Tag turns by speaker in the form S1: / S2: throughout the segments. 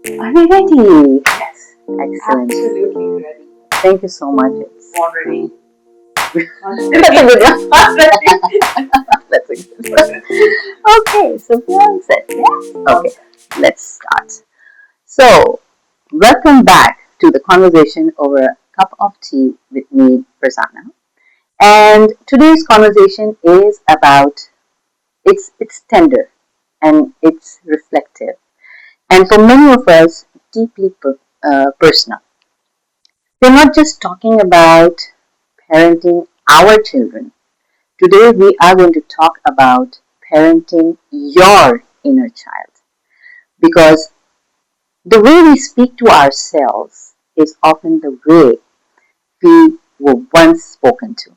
S1: Are we ready?
S2: Yes,
S1: Excellent.
S2: absolutely ready.
S1: Thank you so much.
S2: Already.
S1: That's a good one. That's a good one. Okay, so we're all set. Yeah? Okay, let's start. So, welcome back to the conversation over a cup of tea with me, Farzana. And today's conversation is about it's tender and it's reflective, and for many of us, deeply personal. We're not just talking about parenting our children. Today we are going to talk about parenting your inner child. Because the way we speak to ourselves is often the way we were once spoken to.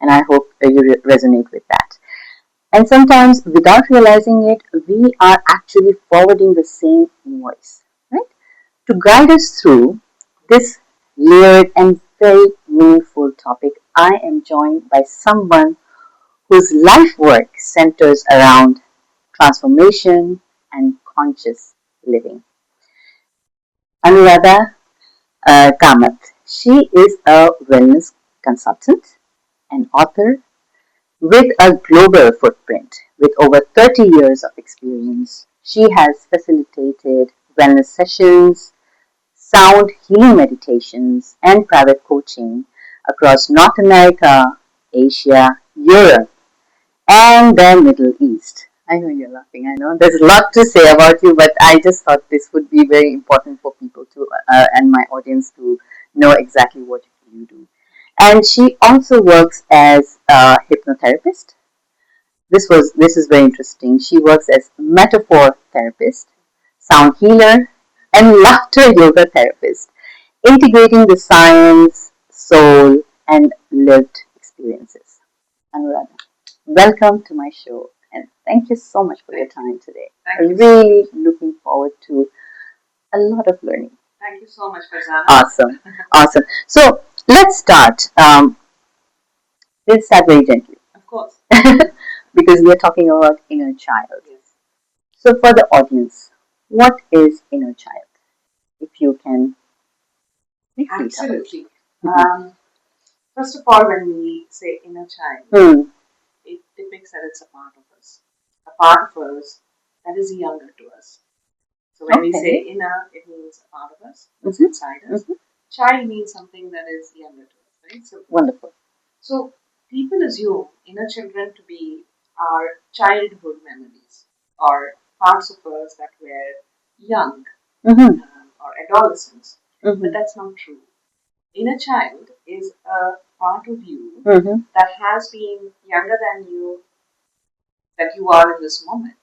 S1: And I hope you resonate with that. And sometimes, without realizing it, we are actually forwarding the same voice, right? To guide us through this layered and very meaningful topic, I am joined by someone whose life work centers around transformation and conscious living. Anuradha Kamath. She is a wellness consultant and author with a global footprint. With over 30 years of experience, she has facilitated wellness sessions, sound healing meditations, and private coaching across North America, Asia, Europe, and the Middle East. I know you're laughing. I know there's a lot to say about you, but I just thought this would be very important for people to and my audience to know exactly what you do. And she also works as a hypnotherapist. This is very interesting. She works as metaphor therapist, sound healer, and laughter yoga therapist, integrating the science, soul, and lived experiences. Anuradha, welcome to my show, and thank you so much for your time today. I'm really looking forward to a lot of learning.
S2: Thank you so much, Farzana.
S1: Awesome, awesome. So let's start. We'll start very gently.
S2: Of course.
S1: Because we are talking about inner child.
S2: Yes.
S1: So for the audience, what is inner child? If you can
S2: Absolutely. First of all, when we say inner child, it depicts that it's a part of us. A part of us that is younger to us. So when we say inner, it means a part of us, it's inside us. Child means something that is younger to us, right? So
S1: Wonderful.
S2: So people assume inner children to be our childhood memories or parts of us that were young or adolescents, but that's not true. Inner child is a part of you that has been younger than you, that you are in this moment.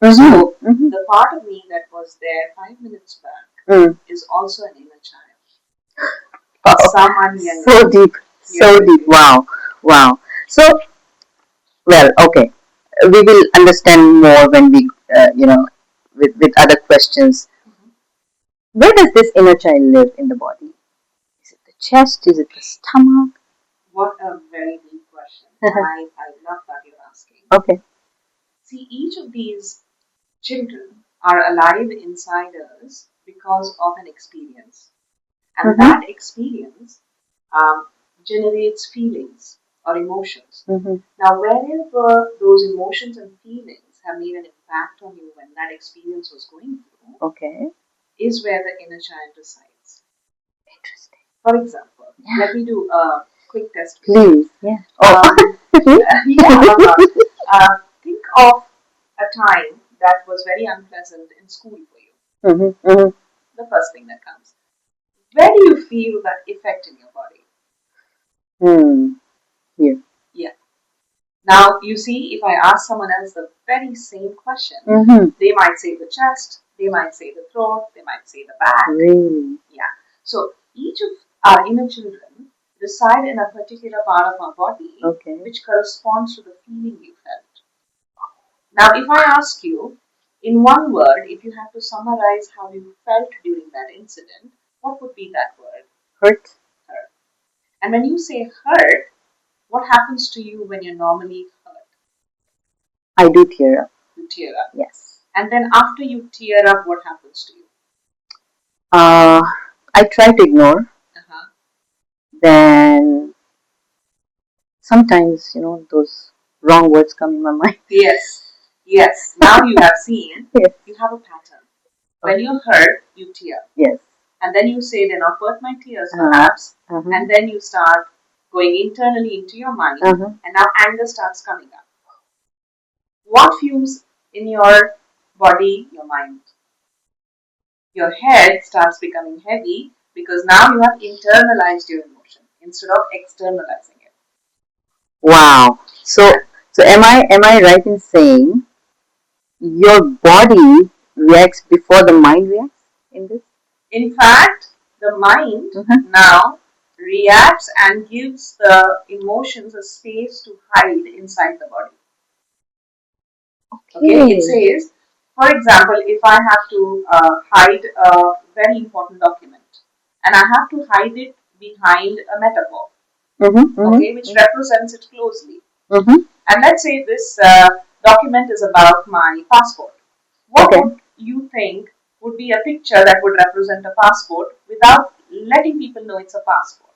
S2: So the part of me that was there 5 minutes back is also an inner child. Someone younger.
S1: So deep, so deep. Wow, wow. So, well, okay. We will understand more when we, with other questions. Where does this inner child live in the body? Is it the chest? Is it the stomach?
S2: What a very deep question. I love that you're asking.
S1: Okay.
S2: See, each of these children are alive inside us because of an experience. And that experience generates feelings or emotions. Now, wherever those emotions and feelings have made an impact on you when that experience was going through, is where the inner child resides.
S1: Interesting.
S2: For example, let me do a quick test.
S1: Please, yeah.
S2: Think of a time that was very unpleasant in school for you. The first thing that comes. Where do you feel that effect in your body?
S1: Here.
S2: Yeah. Now, you see, if I ask someone else the very same question, they might say the chest, they might say the throat, they might say the back.
S1: Really?
S2: Yeah. So, each of our inner children reside in a particular part of our body, which corresponds to the feeling you felt. Now, if I ask you, in one word, if you have to summarize how you felt during that incident, what would be that word?
S1: Hurt.
S2: Hurt. And when you say hurt, what happens to you when you're normally hurt?
S1: I do tear up.
S2: You tear up.
S1: Yes.
S2: And then after you tear up, what happens to you?
S1: Uh, I try to ignore.
S2: Uh-huh.
S1: Then sometimes, those wrong words come in my mind.
S2: Yes, yes. Now you have seen,
S1: Yes.
S2: you have a pattern. When you hurt, you tear.
S1: Yes.
S2: And then you say, then I'll hurt my tears
S1: Uh-huh.
S2: perhaps.
S1: Uh-huh.
S2: And then you start going internally into your mind.
S1: Uh-huh.
S2: And now anger starts coming up. What fumes in your body? Your mind. Your head starts becoming heavy because now you have internalized your emotion instead of externalizing it.
S1: Wow. So am I right in saying your body reacts before the mind reacts in this?
S2: In fact, the mind
S1: Mhm.
S2: now reacts and gives the emotions a space to hide inside the body. Okay, it says, for example, if I have to hide a very important document and I have to hide it behind a metaphor, okay, which represents it closely. And let's say this document is about my passport. What would you think would be a picture that would represent a passport without letting people know it's a passport?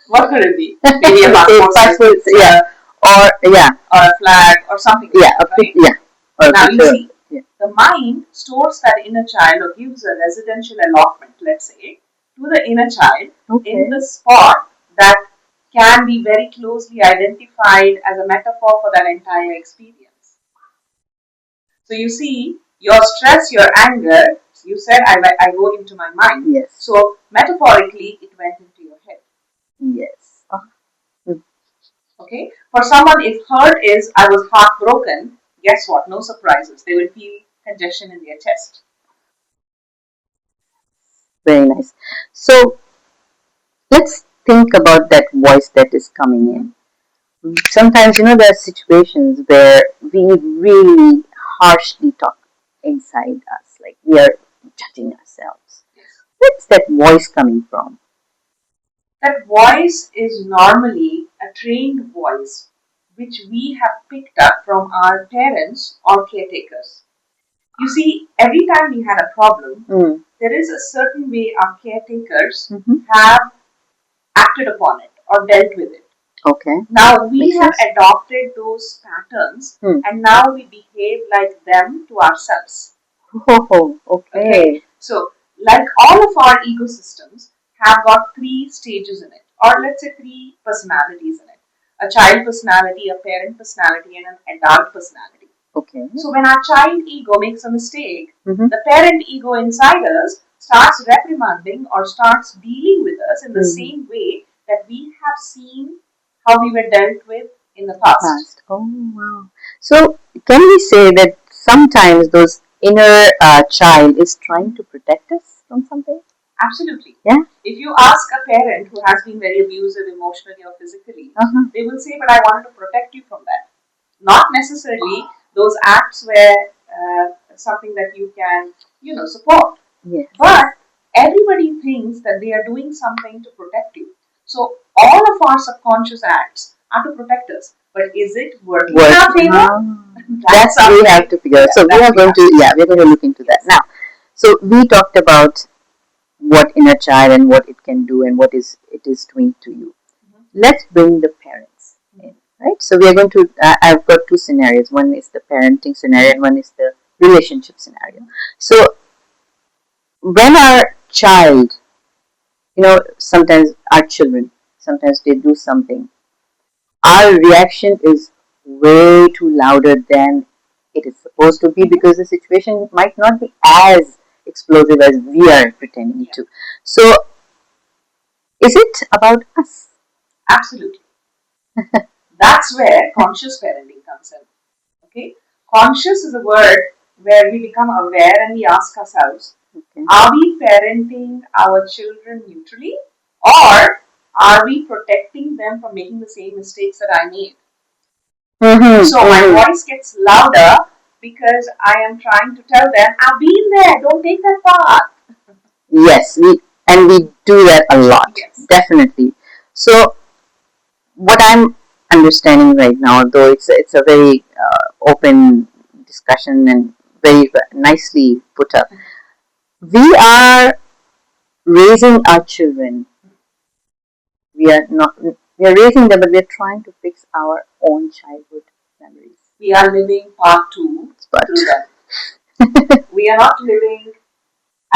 S2: What could it be? Maybe a passport,
S1: yeah, or yeah,
S2: or a flag, or something.
S1: Yeah,
S2: like that, right?
S1: yeah.
S2: Now you see, the mind stores that inner child or gives a residential allotment, let's say, to the inner child in the spot that can be very closely identified as a metaphor for that entire experience. So you see, your stress, your anger, you said I go into my mind.
S1: Yes.
S2: So metaphorically, it went into your head.
S1: Yes.
S2: Okay. For someone, if hurt is I was heartbroken, guess what? No surprises. They will feel congestion in their chest.
S1: Very nice. So let's think about that voice that is coming in. Sometimes, there are situations where we really harshly talk inside us, like we are judging ourselves. Where's that voice coming from?
S2: That voice is normally a trained voice which we have picked up from our parents or caretakers. You see, every time we had a problem, there is a certain way our caretakers have acted upon it or dealt with it.
S1: Okay.
S2: Now we have adopted those patterns and now we behave like them to ourselves.
S1: Oh, okay.
S2: So, like all of our ecosystems have got three stages in it, or let's say three personalities in it: a child personality, a parent personality, and an adult personality.
S1: Okay.
S2: So, when our child ego makes a mistake, the parent ego inside us starts reprimanding or starts dealing with us in the same way that we have seen how we were dealt with in the past.
S1: Oh, wow. So, can we say that sometimes those inner child is trying to protect us from something?
S2: Absolutely.
S1: Yeah.
S2: If you ask a parent who has been very abusive emotionally or physically, they will say, but I wanted to protect you from that. Not necessarily those acts were something that you can, support.
S1: Yes.
S2: But everybody thinks that they are doing something to protect you. So all of our subconscious acts are to protect us. But is it working in our favor?
S1: That's we have to figure out. So we are going to, we're going to look into that now. So we talked about what inner child and what it can do and what is it is doing to you. Let's bring the parents in, right? So we are going to. I've got two scenarios. One is the parenting scenario, and one is the relationship scenario. So when our child, sometimes our children, sometimes they do something, our reaction is way too louder than it is supposed to be because the situation might not be as explosive as we are pretending to. So is it about us?
S2: Absolutely. That's where conscious parenting comes in. Okay? Conscious is a word where we become aware and we ask ourselves, are we parenting our children neutrally or are we protecting them from making the same mistakes that I made? So my voice gets louder because I am trying to tell them, I've been there, don't take that path.
S1: Yes, we do that a lot. Yes. Definitely. So what I'm understanding right now, though it's a very open discussion and very nicely put up. We are raising our children. We are not. We are raising them, but we are trying to fix our own childhood memories.
S2: We are living part two
S1: But
S2: through them. We are not living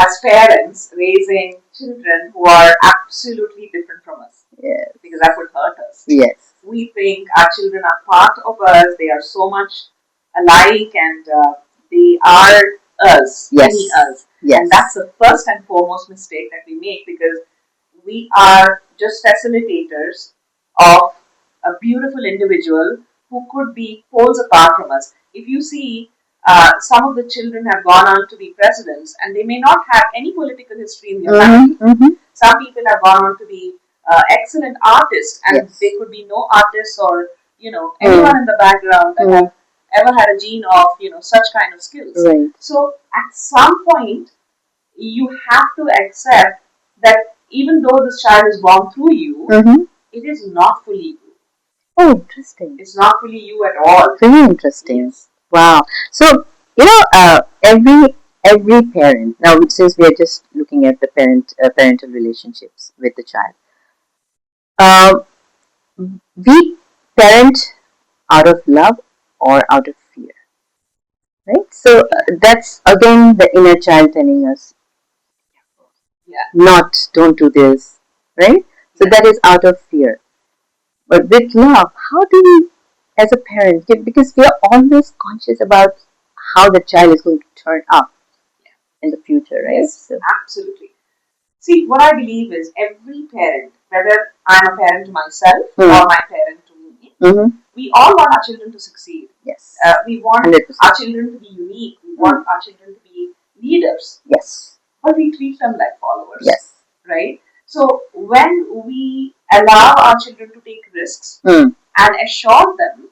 S2: as parents raising children who are absolutely different from us.
S1: yes,
S2: Because that would hurt us.
S1: yes,
S2: We think our children are part of us, they are so much alike, and they are us,
S1: yes,
S2: mini us.
S1: yes.
S2: And that's the first and foremost mistake that we make, because we are just facilitators of a beautiful individual who could be poles apart from us. If you see, some of the children have gone on to be presidents, and they may not have any political history in their family. Some people have gone on to be excellent artists, and
S1: Yes.
S2: they could be no artists, or anyone in the background that have ever had a gene of such kind of skills.
S1: Right.
S2: So at some point, you have to accept that even though this child is born through you, it is not fully you.
S1: Oh, interesting.
S2: It's not fully you at all.
S1: Very interesting.
S2: Yes.
S1: Wow. So every parent now, since we are just looking at the parental relationships with the child, uh, we parent out of love or out of fear, right? So that's again the inner child telling us,
S2: Yeah.
S1: not, don't do this, right? So that is out of fear. But with love, how do we, as a parent, because we are always conscious about how the child is going to turn up in the future, right?
S2: Yes,
S1: So,
S2: absolutely. See, what I believe is every parent, whether I'm a parent to myself or my parent to me, we all want our children to succeed.
S1: yes.
S2: We want
S1: 100%.
S2: our children to be unique. We want our children to be leaders.
S1: Yes.
S2: But we treat them like followers.
S1: Yes.
S2: Right? So when we allow our children to take risks and assure them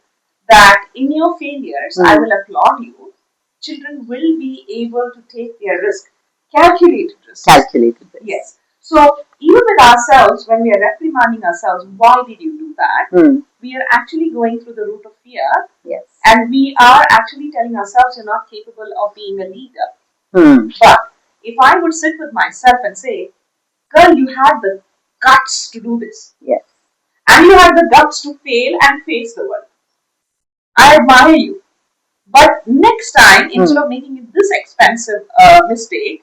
S2: that in your failures I will applaud you, children will be able to take their risk. Calculated risk.
S1: Calculated risk.
S2: Yes. So even with ourselves, when we are reprimanding ourselves, why did you do that? We are actually going through the route of fear.
S1: Yes.
S2: And we are actually telling ourselves you're not capable of being a leader. But if I would sit with myself and say, girl, you had the guts to do this.
S1: Yes.
S2: And you had the guts to fail and face the world. I admire you. But next time, instead of making this expensive mistake,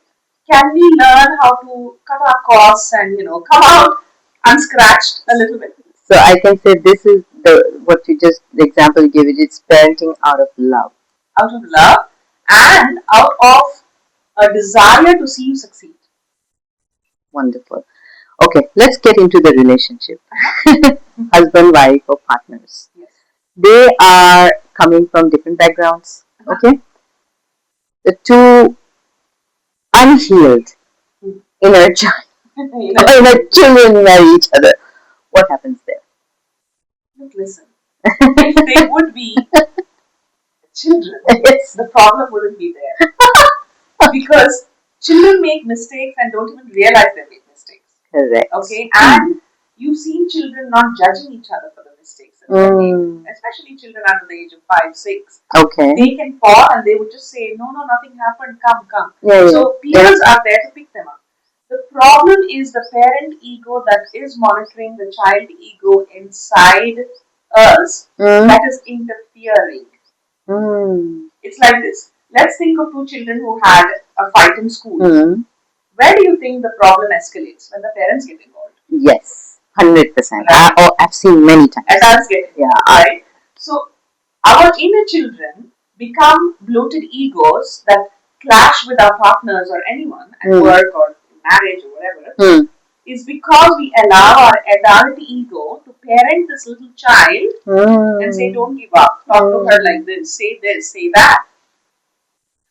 S2: can we learn how to cut our costs and come out unscratched a little bit?
S1: So I can say this is the example you gave it. It's parenting out of love.
S2: Out of love and out of a desire to see you succeed.
S1: Wonderful. Okay, let's get into the relationship. Husband, wife, or partners.
S2: Yes.
S1: They are coming from different backgrounds. Okay? The two unhealed inner child inner children marry each other. What happens there?
S2: But listen, if they would be children, the problem wouldn't be there. Because children make mistakes and don't even realize they make mistakes.
S1: Correct.
S2: Okay? And you've seen children not judging each other for the mistakes that they make, especially children under the age of 5, 6.
S1: Okay.
S2: They can fall and they would just say, no, nothing happened, come.
S1: Yeah,
S2: so peers are there to pick them up. The problem is the parent ego that is monitoring the child ego inside us that is interfering. It's like this. Let's think of two children who had a fight in school. Where do you think the problem escalates? When the parents get involved.
S1: Yes, 100%. I've seen many times.
S2: Adults get involved, right? So our inner children become bloated egos that clash with our partners or anyone at work or marriage or whatever. Is because we allow our adult ego to parent this little child and say, don't give up, talk to her like this, say that.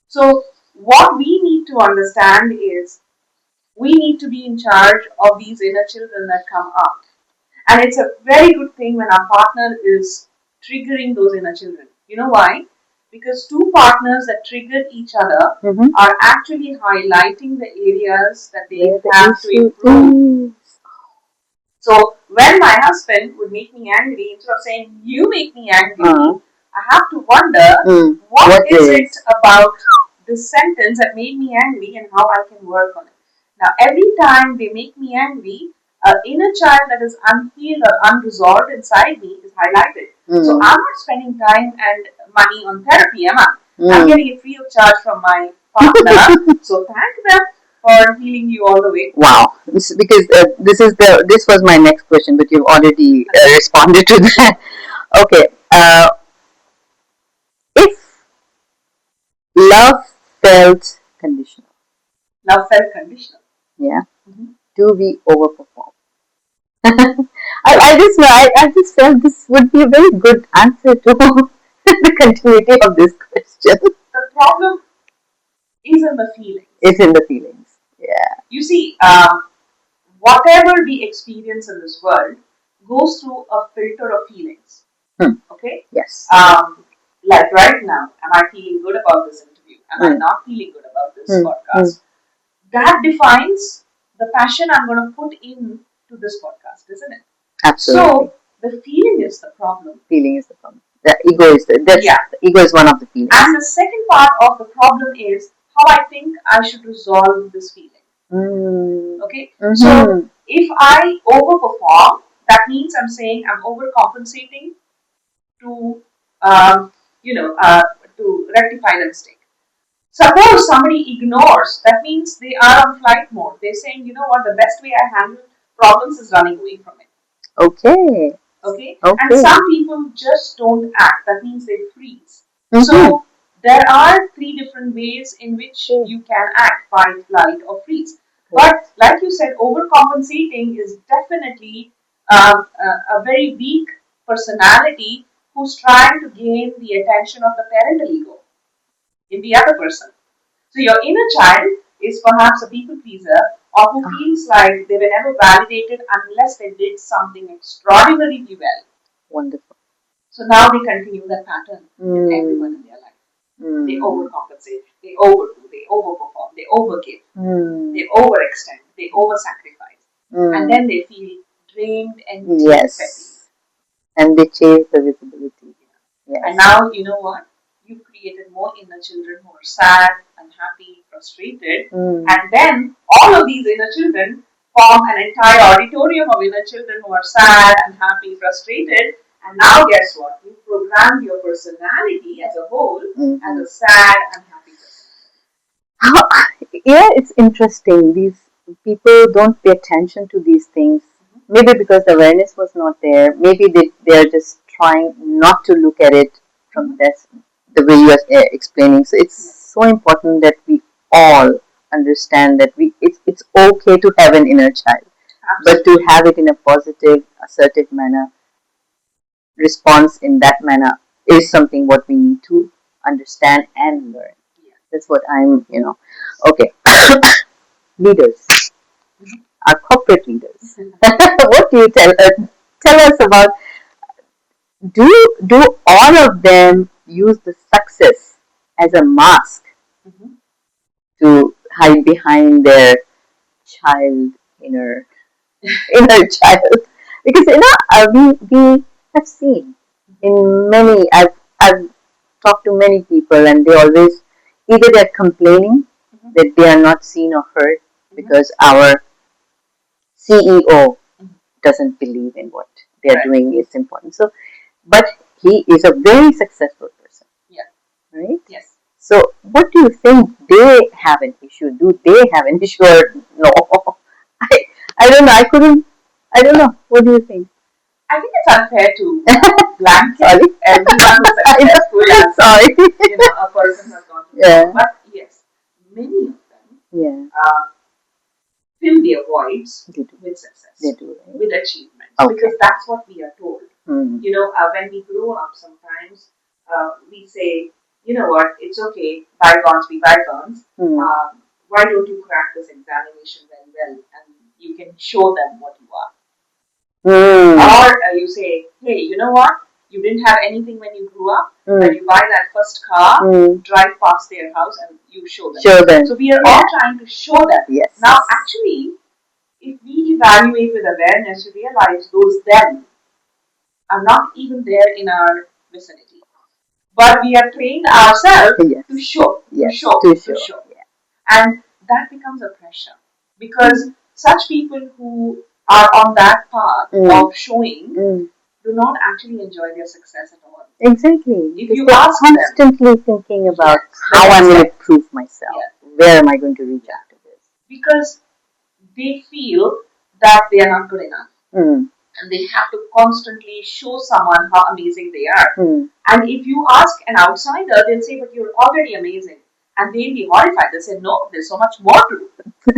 S2: So what we need to understand is we need to be in charge of these inner children that come up. And it's a very good thing when our partner is triggering those inner children. You know why? Because two partners that trigger each other are actually highlighting the areas that they have to improve. So when my husband would make me angry, instead of saying, you make me angry, I have to wonder, what is it about this sentence that made me angry and how I can work on it. Now, every time they make me angry, an inner child that is unhealed or unresolved inside me is highlighted. So I'm not spending time and money on therapy, am I? I'm getting it free of charge from my partner. So thank them for healing you all the way.
S1: Wow, because this was my next question, but you've already responded to that. Okay, if love felt conditional,
S2: Love felt conditional.
S1: yeah,
S2: Mhm.
S1: do we overperform? I just know I just felt this would be a very good answer to the continuity of this question.
S2: The problem is in the feelings.
S1: It's in the feelings. Yeah.
S2: You see, whatever we experience in this world goes through a filter of feelings.
S1: Hmm.
S2: Okay?
S1: Yes.
S2: Like right now, am I feeling good about this interview? Am I not feeling good about this podcast? That defines the passion I'm going to put in to this podcast, isn't it?
S1: Absolutely.
S2: So the feeling is the problem.
S1: Feeling is the problem. The ego is the ego is one of the feelings.
S2: And the second part of the problem is how I think I should resolve this feeling. Okay. So if I overperform, that means I'm saying I'm overcompensating to, um, to rectify the mistake. Suppose somebody ignores, that means they are on flight mode. They're saying, you know what, the best way I handle problems is running away from it.
S1: Okay.
S2: Okay? And some people just don't act. That means they freeze. So there are three different ways in which you can act: fight, flight, or freeze. But like you said, overcompensating is definitely a very weak personality who's trying to gain the attention of the parental ego in the other person. So your inner child is perhaps a people pleaser or who feels like they were never validated unless they did something extraordinarily well.
S1: Wonderful.
S2: So now they continue that pattern with everyone in their life. They overcompensate, they overdo, they overperform, they overgive, they overextend, they oversacrifice. And then they feel drained and petty.
S1: And they chase the visibility.
S2: Yes. And now, you know what? You've created more inner children who are sad, unhappy, frustrated. And then all of these inner children form an entire auditorium of inner children who are sad, unhappy, frustrated. And now, guess what? You programmed your personality as a whole as a sad, unhappy person.
S1: Yeah, it's interesting. These people don't pay attention to these things. Maybe because the awareness was not there. Maybe they're just trying not to look at it from the way you are explaining. So it's so important that we all understand that it's okay to have an inner child, but to have it in a positive, assertive manner, response in that manner is something what we need to understand and learn. That's what okay. Leaders, our corporate leaders. What do you tell us about? Do all of them use the success as a mask to hide behind their child inner child? Because we have seen in many. I've talked to many people, and they always either they're complaining that they are not seen or heard because our CEO doesn't believe in what they're doing is important. So, but he is a very successful person.
S2: Yeah.
S1: Right?
S2: Yes.
S1: So, what do you think they have an issue? Do they have an issue or no? I don't know. I don't know. What do you think?
S2: I think it's unfair to blanket everyone who's successful as a person has gone through. But yes, many of them fill their voids with success, with achievement, because that's what we are told. When we grow up, sometimes we say, you know what, it's okay, bygones be bygones. Why don't you crack this examination very well and you can show them what you are? Or you say, hey, you know what? You didn't have anything when you grew up, but you buy that first car, drive past their house, and you show them. So we are all trying to show them.
S1: Yes.
S2: Now, actually, if we evaluate with awareness, we realize those them are not even there in our vicinity. but we have trained ourselves
S1: Yes.
S2: to show,
S1: Yes.
S2: to show,
S1: To
S2: to
S1: show.
S2: show. And that becomes a pressure because such people who are on that path of showing do not actually enjoy their success at all.
S1: Exactly.
S2: If
S1: Because
S2: you
S1: they're
S2: ask
S1: constantly
S2: them,
S1: thinking about
S2: yes,
S1: how I'm going to prove myself.
S2: yeah,
S1: Where am I going to reach after this?
S2: because they feel that they are not good enough. And they have to constantly show someone how amazing they are. And if you ask an outsider, they'll say, but you're already amazing. And they'll be horrified. They'll say, no, there's so much more to do.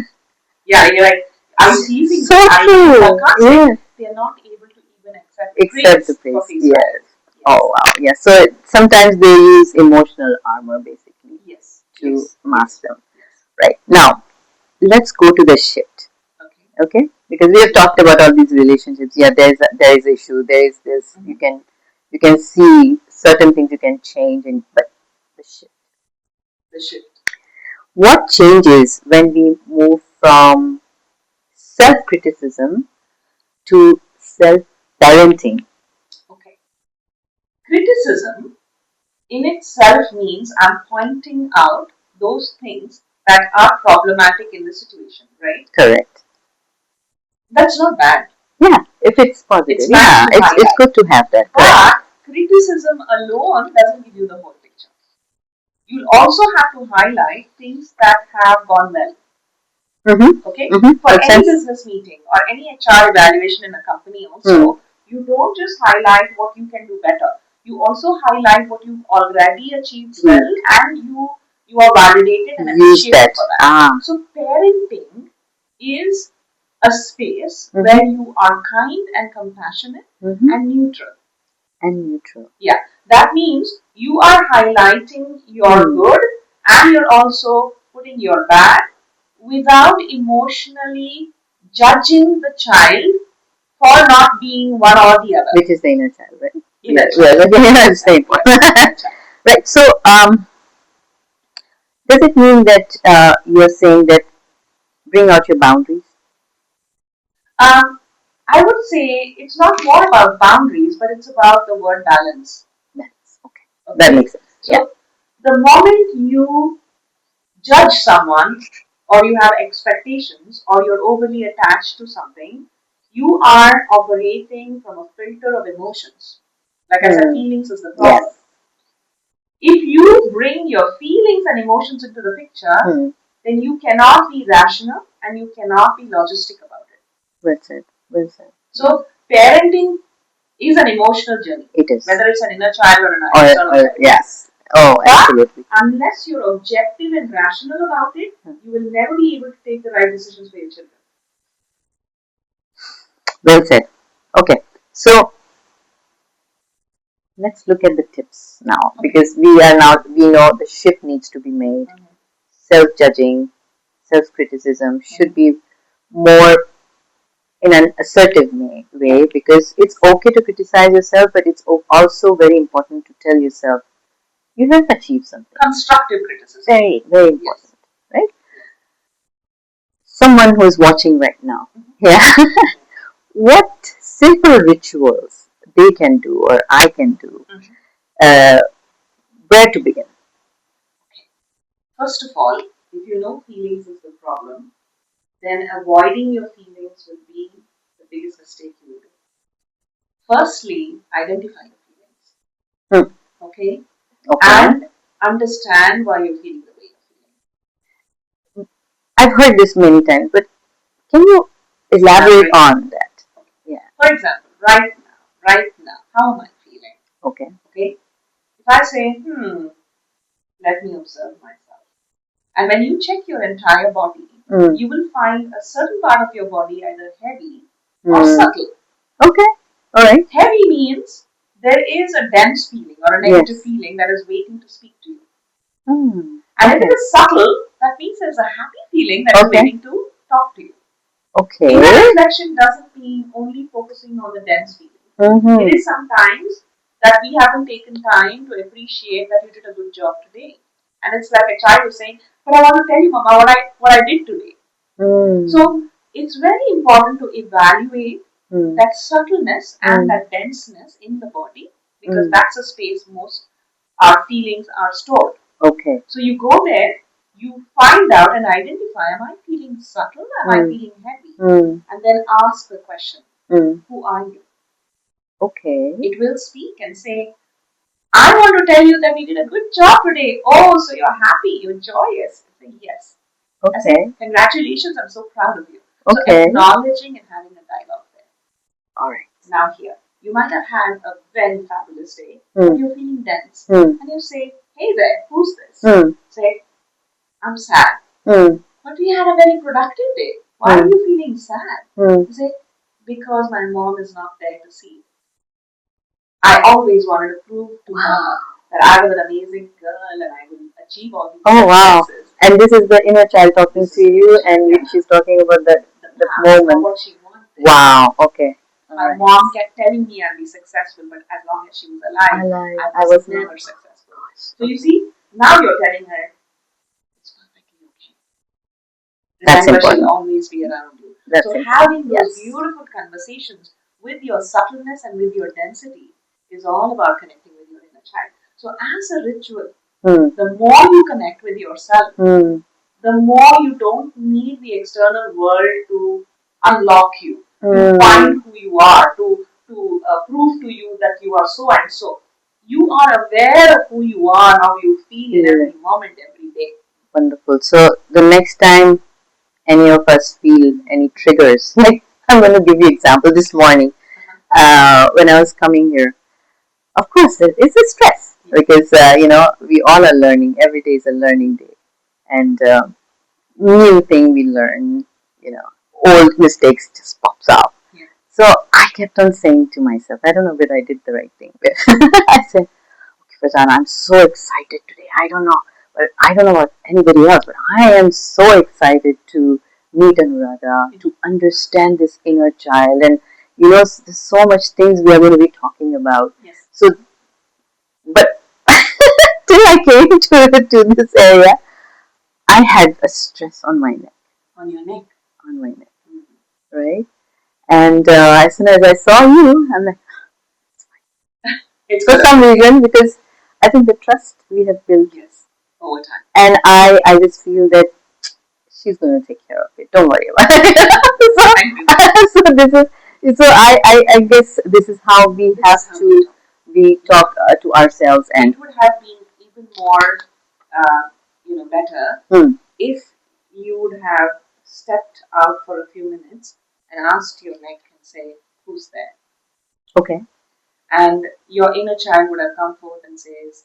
S2: Yeah, you're like, I'm teasing
S1: so
S2: them. I'm
S1: true.
S2: sarcastic.
S1: Yes.
S2: They're not able to even accept
S1: the
S2: praise for
S1: praise.
S2: face
S1: Yes.
S2: value.
S1: Oh wow. Yes. So sometimes they use emotional armor basically
S2: Yes.
S1: to mask them. Right. Now let's go to the shift. Okay. Because we have talked about all these relationships. Yeah, there is issue. There is this. You can see certain things you can change, but the shift.
S2: The shift.
S1: What changes when we move from self criticism to self parenting?
S2: Okay. Criticism in itself means I'm pointing out those things that are problematic in the situation, right?
S1: Correct.
S2: That's not bad.
S1: Yeah, if it's positive.
S2: It's
S1: yeah,
S2: nice to
S1: it's good to have that.
S2: But criticism alone doesn't give you the whole picture. You'll also have to highlight things that have gone well. Okay? For any business meeting or any HR evaluation in a company also, you don't just highlight what you can do better. You also highlight what you've already achieved well and you are validated and appreciated for that. So parenting is a space where you are kind and compassionate and neutral. Yeah, that means you are highlighting your good and you're also putting your bad without emotionally judging the child for not being one or the other.
S1: Which is the inner child, right?
S2: Inner child.
S1: Yeah, the inner same one. Right. So, does it mean that you're saying that bring out your boundaries?
S2: I would say it's not more about boundaries, but it's about the word balance.
S1: Okay. That makes sense.
S2: So, the moment you judge someone or you have expectations or you're overly attached to something, you are operating from a filter of emotions. Like I said, feelings is the problem. If you bring your feelings and emotions into the picture, then you cannot be rational and you cannot be logistic about it.
S1: Well said. Well said.
S2: So, parenting is an emotional journey.
S1: It is.
S2: Whether it's an inner child or an external child.
S1: Yes. Oh, absolutely.
S2: Unless you're objective and rational about it, you will never be able to take the right decisions for your children.
S1: Well said. Okay. So, let's look at the tips now because we know the shift needs to be made. Self-judging, self-criticism should be more in an assertive way because it's okay to criticize yourself, but it's also very important to tell yourself you have achieved something.
S2: Constructive criticism.
S1: Very, very important, right? Someone who is watching right now, what simple rituals they can do or I can do, where to begin?
S2: First of all, if you know feelings is the problem, then avoiding your feelings will be the biggest mistake you will do. Firstly, identify your feelings. Okay? And understand why you're feeling the way you're feeling.
S1: I've heard this many times, but can you elaborate on that?
S2: Yeah. For example, right now, how am I feeling? Okay. If I say, let me observe myself. And when you check your entire body, you will find a certain part of your body either heavy or subtle. Okay. Alright. Heavy means there is a dense feeling or a negative feeling that is waiting to speak to you. And if it is subtle, that means there's a happy feeling that is waiting to talk to you. Okay. Inner reflection doesn't mean only focusing on the dense feeling. It is sometimes that we haven't taken time to appreciate that you did a good job today. And it's like a child who's saying, but I want to tell you, Mama, what I did today. So it's very important to evaluate that subtleness and that denseness in the body because that's a space most our feelings are stored.
S1: Okay.
S2: So you go there, you find out and identify, am I feeling subtle? Am I feeling heavy? And then ask the question, who are you?
S1: Okay.
S2: It will speak and say, I want to tell you that we did a good job today. Oh, so you're happy, you're joyous. I say, yes.
S1: Okay.
S2: I say, congratulations, I'm so proud of you.
S1: Okay.
S2: So acknowledging and having a dialogue there.
S1: All right.
S2: Now here, you might have had a very fabulous day, but you're feeling dense. And you say, hey there, who's this? Say, I'm sad. But we had a very productive day. Why are you feeling sad? You say, because my mom is not there to see. I always wanted to prove to her that I was an amazing girl and I will achieve all these successes.
S1: And this is the inner child talking to you, and she's talking about the moment.
S2: What she wanted.
S1: Wow. Okay.
S2: My mom kept telling me I'll be successful, but as long as she was alive, I was never successful. So you see, now you're telling her, it's perfectly okay. Remember, she'll always be around you. So having those beautiful conversations with your subtleness and with your density is all about connecting with your inner child. So as a ritual, the more you connect with yourself, the more you don't need the external world to unlock you, to find who you are, to prove to you that you are so and so. You are aware of who you are, how you feel in every moment, every day.
S1: Wonderful. So the next time any of us feel any triggers, like I'm going to give you example this morning when I was coming here. Of course, it's a stress because we all are learning. Every day is a learning day, and new thing we learn. Old mistakes just pops up. So I kept on saying to myself, I don't know whether I did the right thing. But I said, Farzana, I'm so excited today. I don't know, but I don't know about anybody else, but I am so excited to meet Anuradha, to understand this inner child, and there's so much things we are going to be talking about.
S2: Yes.
S1: So, but till I came to this area, I had a stress on my neck.
S2: On your neck.
S1: On my neck, right? And as soon as I saw you, I'm like, it's for some reason, because I think the trust we have built
S2: over time.
S1: And I just feel that she's going to take care of it. Don't worry about it. so this is I guess this is how we have to be talk to ourselves, and
S2: it would have been even more better if you would have stepped out for a few minutes and asked your neck and say, who's there?
S1: Okay.
S2: And your inner child would have come forth and says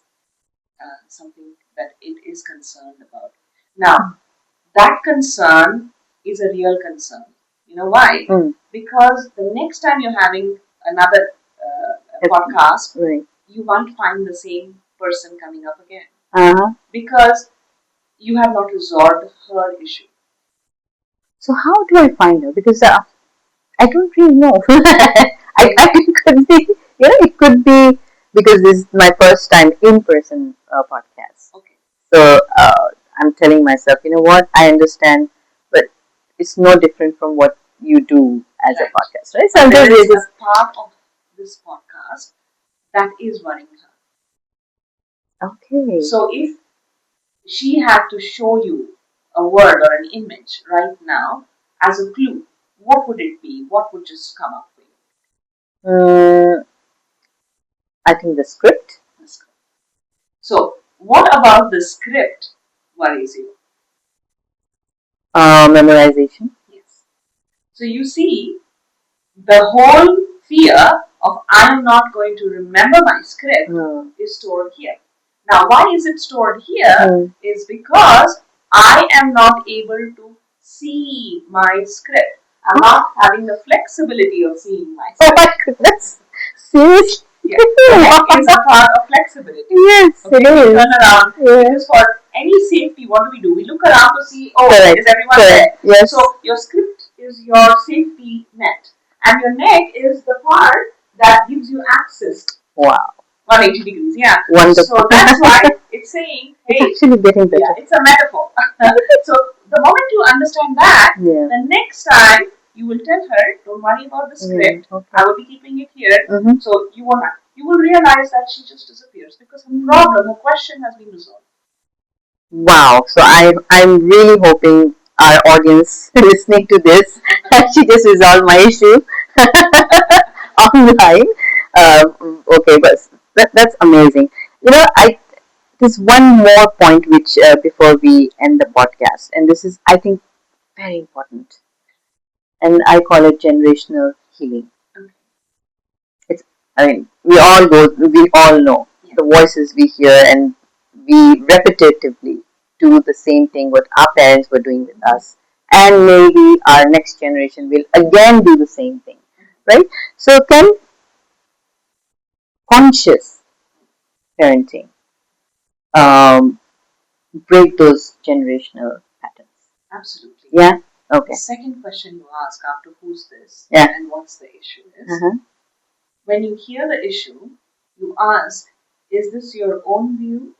S2: something that it is concerned about. Now, that concern is a real concern. You know why? Because the next time you're having another podcast, you won't find the same person coming up again. Because you have not resolved her issue.
S1: So how do I find her? Because I don't really know. It could be, it could be because this is my first time in-person podcast.
S2: Okay.
S1: So I'm telling myself, you know what? I understand, but it's no different from what you do as a podcast, right?
S2: So there is a part of this podcast that is worrying her.
S1: Okay.
S2: So if she had to show you a word or an image right now as a clue, what would it be? What would just come up for
S1: you? I think the script.
S2: So, what about the script worries you?
S1: Memorization.
S2: Yes. So you see, the whole fear of I am not going to remember my script is stored here. Now, why is it stored here? Is because I am not able to see my script. I'm not having the flexibility of seeing my script.
S1: Oh my goodness. Seriously?
S2: Yeah. That is a part of flexibility.
S1: Yes,
S2: okay,
S1: it is.
S2: Turn around. Because for any safety, what do we do? We look around to see, is everyone there?
S1: Yes.
S2: So your script is your safety net. And your neck is the part that gives you access.
S1: Wow.
S2: 180 degrees, yeah.
S1: Wonderful.
S2: So that's why it's saying, hey,
S1: it's actually getting better.
S2: Yeah, it's a metaphor. So the moment you understand that, the next time you will tell her, don't worry about the script. I will be keeping it here. So you you will realize that she just disappears because her problem, her question has been resolved.
S1: Wow. So I'm really hoping our audience listening to this actually just resolve my issue online. Okay, but that's amazing. I there's one more point which before we end the podcast, and this is I think very important, and I call it generational healing. It's I mean we all know the voices we hear, and we repetitively do the same thing what our parents were doing with us, and maybe our next generation will again do the same thing, right? So can conscious parenting um, break those generational patterns?
S2: Absolutely.
S1: Yeah. Okay.
S2: The second question you ask after who's this
S1: Yeah.
S2: and what's the issue is, when you hear the issue, you ask, is this your own view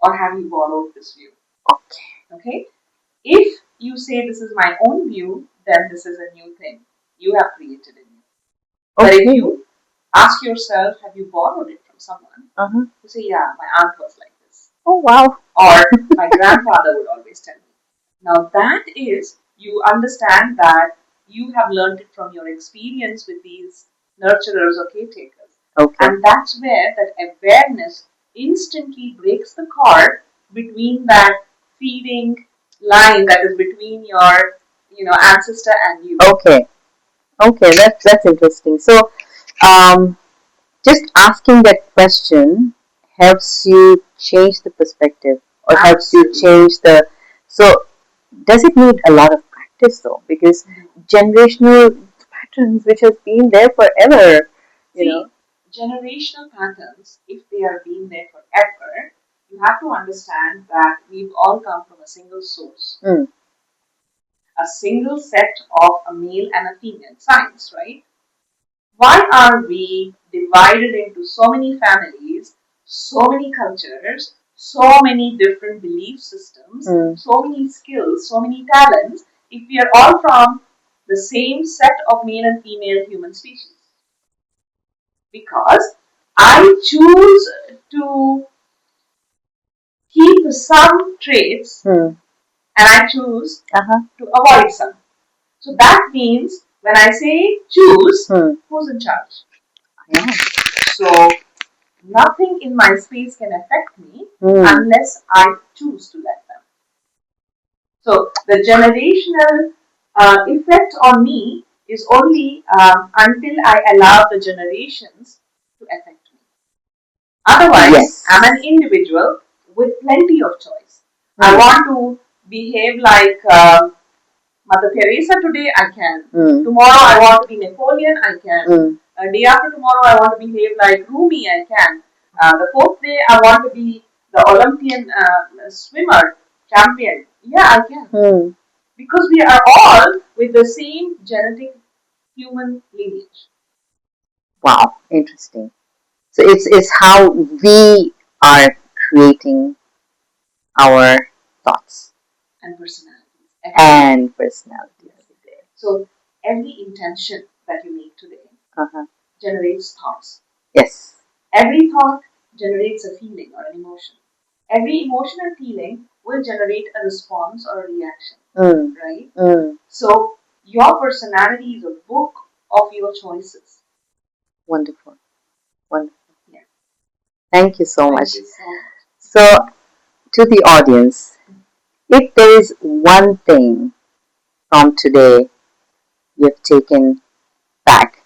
S2: or have you borrowed this view?
S1: Okay.
S2: Okay? If you say this is my own view, then this is a new thing you have created in you. But if you ask yourself, have you borrowed it from someone? You say, yeah, my aunt was like this.
S1: Oh wow.
S2: Or my grandfather would always tell me. Now that is, you understand that you have learned it from your experience with these nurturers or caretakers.
S1: Okay.
S2: And that's where that awareness instantly breaks the cord between that feeding line that is between your ancestor and you.
S1: Okay. Okay, that's interesting. So, just asking that question helps you change the perspective, or helps you change the. So, does it need a lot of practice though? Because generational patterns, which has been there forever, you know.
S2: Generational patterns, if they are being there forever, you have to understand that we've all come from a single source, a single set of a male and a female. Science, right? Why are we divided into so many families, so many cultures, so many different belief systems, so many skills, so many talents, if we are all from the same set of male and female human species? Because I choose to keep some traits and I choose to avoid some. So that means when I say choose, who's in charge?
S1: Yeah.
S2: So nothing in my space can affect me unless I choose to let them. So the generational effect on me is only until I allow the generations to affect me. Otherwise, I'm an individual with plenty of choice. I want to behave like Mother Teresa today, I can. Tomorrow, I want to be Napoleon, I can. Day after tomorrow, I want to behave like Rumi, I can. The fourth day, I want to be the Olympian swimmer, champion. Yeah, I can. Because we are all with the same genetic human lineage.
S1: Wow, interesting. So it's how we are creating our thoughts
S2: and personalities. So every intention that you make today generates thoughts.
S1: Yes.
S2: Every thought generates a feeling or an emotion. Every emotion and feeling will generate a response or a reaction. Right? So your personality is a book of your choices.
S1: Wonderful. Wonderful.
S2: Yeah.
S1: Thank you so much. So, to the audience, if there is one thing from today you've taken back,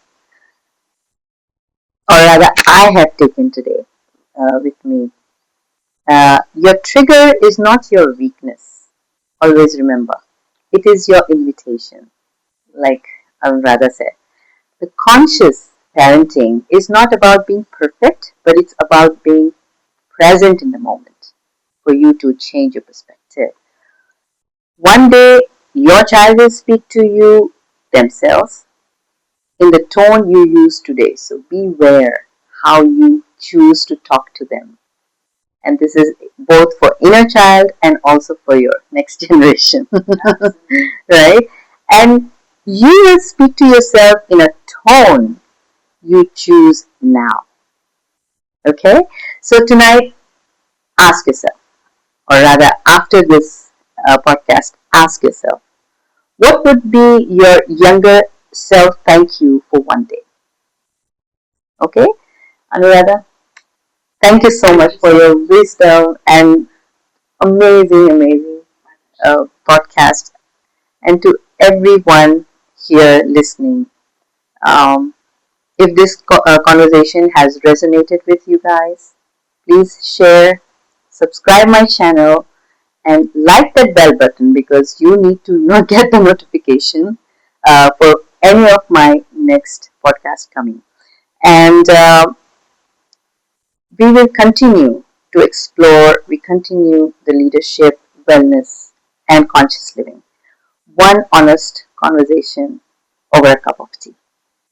S1: or rather, I have taken today with me, your trigger is not your weakness. Always remember, it is your invitation, like Anuradha said. The conscious parenting is not about being perfect, but it's about being present in the moment for you to change your perspective. One day, your child will speak to you themselves in the tone you use today. So beware how you choose to talk to them. And this is both for inner child and also for your next generation. Right? And you will speak to yourself in a tone you choose now. Okay? So tonight, ask yourself, or rather, after this podcast, ask yourself, what would be your younger self thank you for one day? Okay? Anuradha, thank you so much for your wisdom and amazing podcast. And to everyone here listening, um, if this conversation has resonated with you guys, please share, subscribe my channel, and like that bell button because you need to not get the notification for any of my next podcast coming. And we will continue to explore, we continue the leadership, wellness, and conscious living. One honest conversation over a cup of tea.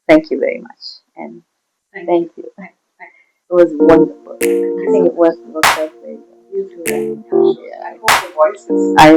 S1: Thank you very much. And thank you. It was wonderful. I think it was very well. You too. Yeah. I hope the voices. I